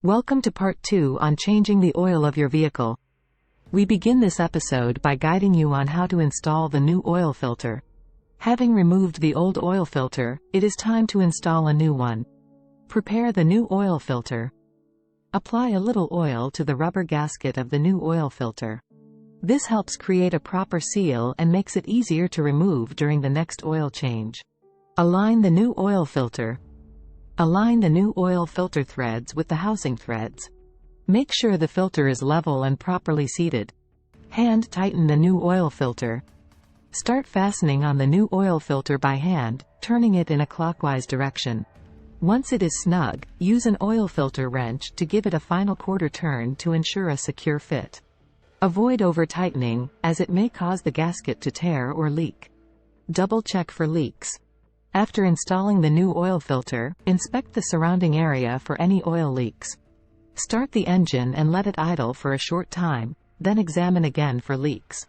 Welcome to part 2 on changing the oil of your vehicle. We begin this episode by guiding you on how to install the new oil filter. Having removed the old oil filter, it is time to install a new one. Prepare the new oil filter. Apply a little oil to the rubber gasket of the new oil filter. This helps create a proper seal and makes it easier to remove during the next oil change. Align the new oil filter. Align the new oil filter threads with the housing threads. Make sure the filter is level and properly seated. Hand tighten the new oil filter. Start fastening on the new oil filter by hand, turning it in a clockwise direction. Once it is snug, use an oil filter wrench to give it a final quarter turn to ensure a secure fit. Avoid over-tightening, as it may cause the gasket to tear or leak. Double check for leaks. After installing the new oil filter, inspect the surrounding area for any oil leaks. Start the engine and let it idle for a short time, then examine again for leaks.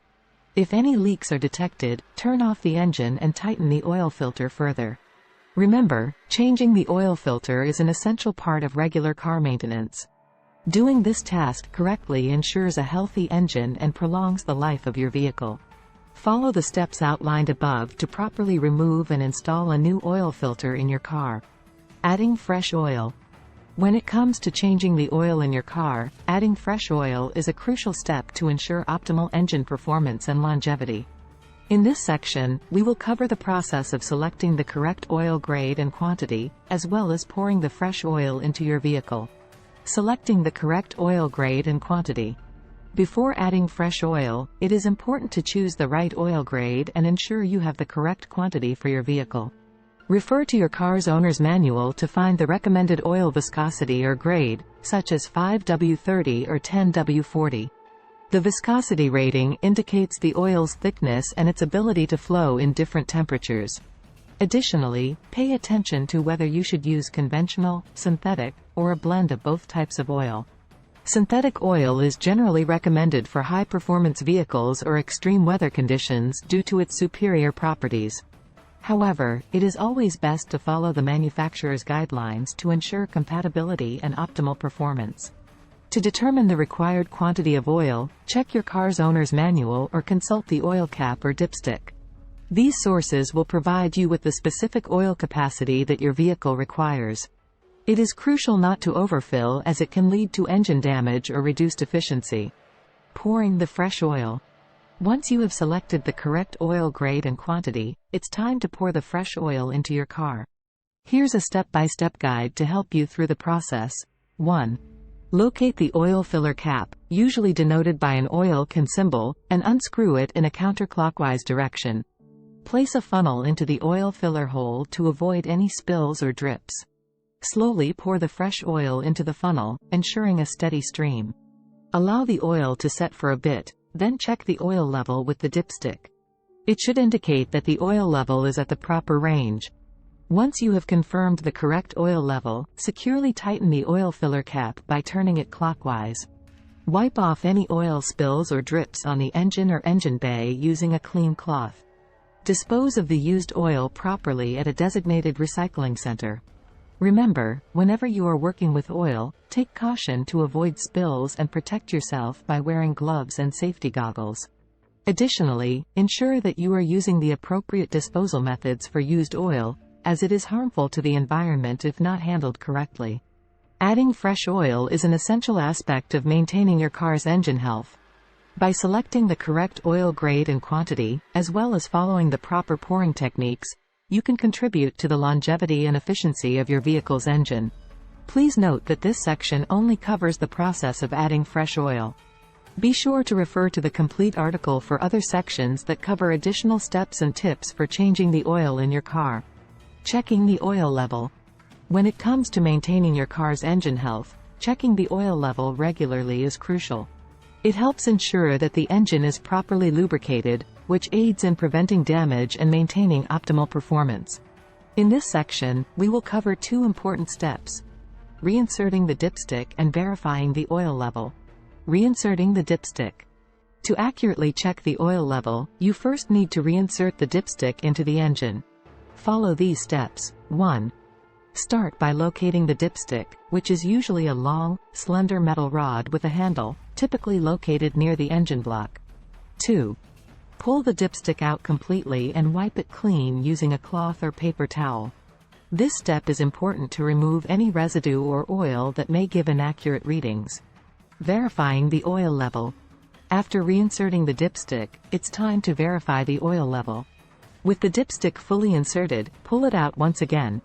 If any leaks are detected, turn off the engine and tighten the oil filter further. Remember, changing the oil filter is an essential part of regular car maintenance. Doing this task correctly ensures a healthy engine and prolongs the life of your vehicle. Follow the steps outlined above to properly remove and install a new oil filter in your car. Adding fresh oil. When it comes to changing the oil in your car, adding fresh oil is a crucial step to ensure optimal engine performance and longevity. In this section, we will cover the process of selecting the correct oil grade and quantity, as well as pouring the fresh oil into your vehicle. Selecting the correct oil grade and quantity. Before adding fresh oil, it is important to choose the right oil grade and ensure you have the correct quantity for your vehicle. Refer to your car's owner's manual to find the recommended oil viscosity or grade, such as 5W30 or 10W40. The viscosity rating indicates the oil's thickness and its ability to flow in different temperatures. Additionally, pay attention to whether you should use conventional, synthetic, or a blend of both types of oil. Synthetic oil is generally recommended for high-performance vehicles or extreme weather conditions due to its superior properties. However, it is always best to follow the manufacturer's guidelines to ensure compatibility and optimal performance. To determine the required quantity of oil, check your car's owner's manual or consult the oil cap or dipstick. These sources will provide you with the specific oil capacity that your vehicle requires. It is crucial not to overfill as it can lead to engine damage or reduced efficiency. Pouring the fresh oil. Once you have selected the correct oil grade and quantity, it's time to pour the fresh oil into your car. Here's a step-by-step guide to help you through the process. 1. Locate the oil filler cap, usually denoted by an oil can symbol, and unscrew it in a counterclockwise direction. Place a funnel into the oil filler hole to avoid any spills or drips. Slowly pour the fresh oil into the funnel, ensuring a steady stream. Allow the oil to set for a bit, then check the oil level with the dipstick. It should indicate that the oil level is at the proper range. Once you have confirmed the correct oil level, securely tighten the oil filler cap by turning it clockwise. Wipe off any oil spills or drips on the engine or engine bay using a clean cloth. Dispose of the used oil properly at a designated recycling center. Remember, whenever you are working with oil, take caution to avoid spills and protect yourself by wearing gloves and safety goggles. Additionally, ensure that you are using the appropriate disposal methods for used oil, as it is harmful to the environment if not handled correctly. Adding fresh oil is an essential aspect of maintaining your car's engine health. By selecting the correct oil grade and quantity, as well as following the proper pouring techniques, you can contribute to the longevity and efficiency of your vehicle's engine. Please note that this section only covers the process of adding fresh oil. Be sure to refer to the complete article for other sections that cover additional steps and tips for changing the oil in your car. Checking the oil level. When it comes to maintaining your car's engine health, checking the oil level regularly is crucial. It helps ensure that the engine is properly lubricated, which aids in preventing damage and maintaining optimal performance. In this section, we will cover two important steps: reinserting the dipstick and verifying the oil level. Reinserting the dipstick. To accurately check the oil level, you first need to reinsert the dipstick into the engine. Follow these steps. 1. Start by locating the dipstick, which is usually a long, slender metal rod with a handle, typically located near the engine block. 2. Pull the dipstick out completely and wipe it clean using a cloth or paper towel. This step is important to remove any residue or oil that may give inaccurate readings. Verifying the oil level. After reinserting the dipstick, it's time to verify the oil level. With the dipstick fully inserted, pull it out once again.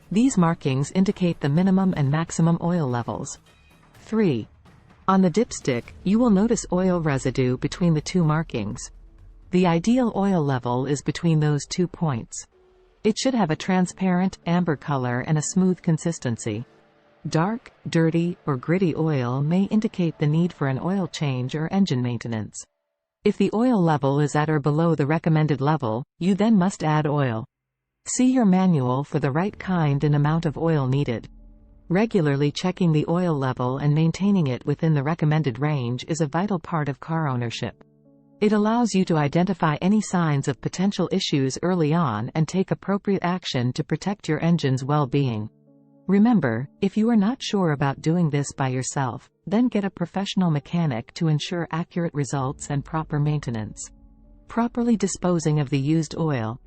These markings indicate the minimum and maximum oil levels. 3. On the dipstick, you will notice oil residue between the two markings. The ideal oil level is between those 2 points. It should have a transparent, amber color and a smooth consistency. Dark, dirty, or gritty oil may indicate the need for an oil change or engine maintenance. If the oil level is at or below the recommended level, you then must add oil. See your manual for the right kind and amount of oil needed. Regularly checking the oil level and maintaining it within the recommended range is a vital part of car ownership. It allows you to identify any signs of potential issues early on and take appropriate action to protect your engine's well-being. Remember, if you are not sure about doing this by yourself, then get a professional mechanic to ensure accurate results and proper maintenance. Properly disposing of the used oil.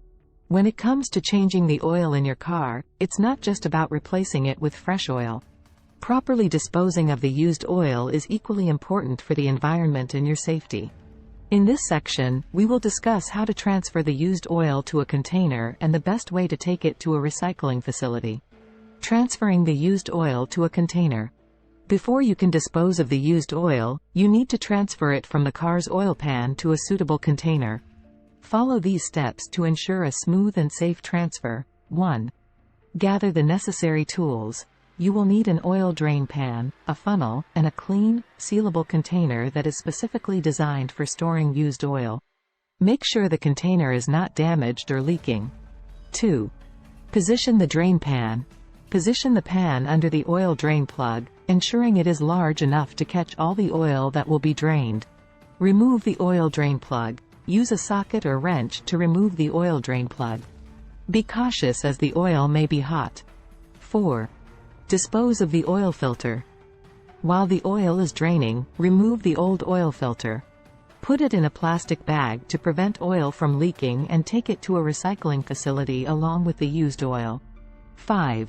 When it comes to changing the oil in your car, it's not just about replacing it with fresh oil. Properly disposing of the used oil is equally important for the environment and your safety. In this section, we will discuss how to transfer the used oil to a container and the best way to take it to a recycling facility. Transferring the used oil to a container. Before you can dispose of the used oil, you need to transfer it from the car's oil pan to a suitable container. Follow these steps to ensure a smooth and safe transfer. 1. Gather the necessary tools. You will need an oil drain pan, a funnel, and a clean, sealable container that is specifically designed for storing used oil. Make sure the container is not damaged or leaking. 2. Position the drain pan. Position the pan under the oil drain plug, ensuring it is large enough to catch all the oil that will be drained. Remove the oil drain plug. Use a socket or wrench to remove the oil drain plug. Be cautious as the oil may be hot. 4. Dispose of the oil filter. While the oil is draining, remove the old oil filter. Put it in a plastic bag to prevent oil from leaking and take it to a recycling facility along with the used oil. 5.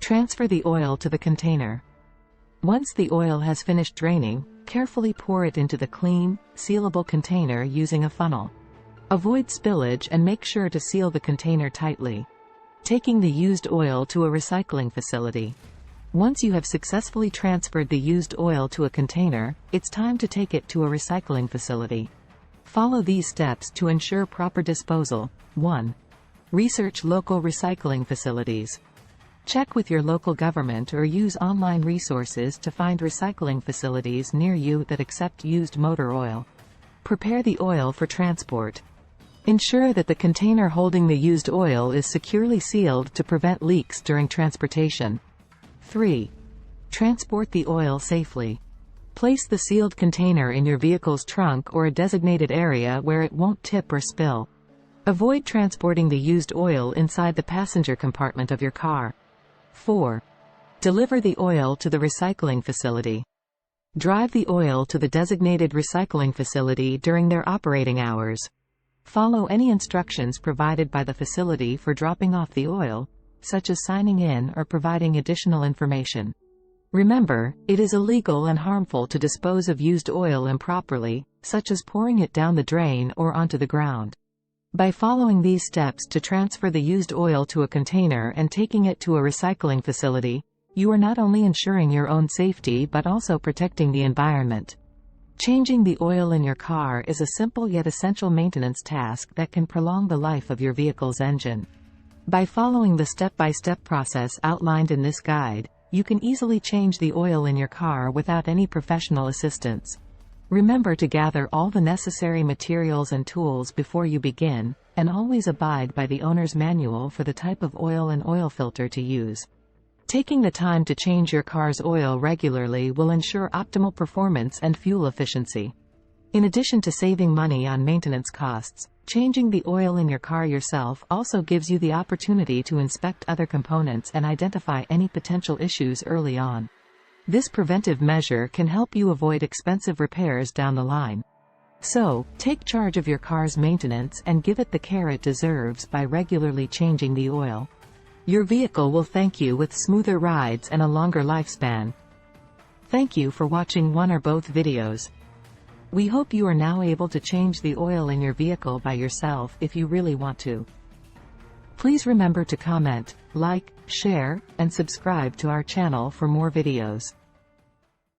Transfer the oil to the container. Once the oil has finished draining, carefully pour it into the clean, sealable container using a funnel. Avoid spillage and make sure to seal the container tightly. Taking the used oil to a recycling facility. Once you have successfully transferred the used oil to a container, it's time to take it to a recycling facility. Follow these steps to ensure proper disposal. 1. Research local recycling facilities. Check with your local government or use online resources to find recycling facilities near you that accept used motor oil. Prepare the oil for transport. Ensure that the container holding the used oil is securely sealed to prevent leaks during transportation. 3. Transport the oil safely. Place the sealed container in your vehicle's trunk or a designated area where it won't tip or spill. Avoid transporting the used oil inside the passenger compartment of your car. 4. Deliver the oil to the recycling facility. Drive the oil to the designated recycling facility during their operating hours. Follow any instructions provided by the facility for dropping off the oil, such as signing in or providing additional information. Remember, it is illegal and harmful to dispose of used oil improperly, such as pouring it down the drain or onto the ground. By following these steps to transfer the used oil to a container and taking it to a recycling facility, you are not only ensuring your own safety but also protecting the environment. Changing the oil in your car is a simple yet essential maintenance task that can prolong the life of your vehicle's engine. By following the step-by-step process outlined in this guide, you can easily change the oil in your car without any professional assistance. Remember to gather all the necessary materials and tools before you begin, and always abide by the owner's manual for the type of oil and oil filter to use. Taking the time to change your car's oil regularly will ensure optimal performance and fuel efficiency. In addition to saving money on maintenance costs, Changing the oil in your car yourself also gives you the opportunity to inspect other components and identify any potential issues early on. This preventive measure can help you avoid expensive repairs down the line. So, take charge of your car's maintenance and give it the care it deserves by regularly changing the oil. Your vehicle will thank you with smoother rides and a longer lifespan. Thank you for watching one or both videos. We hope you are now able to change the oil in your vehicle by yourself if you really want to. Please remember to comment, like, share, and subscribe to our channel for more videos.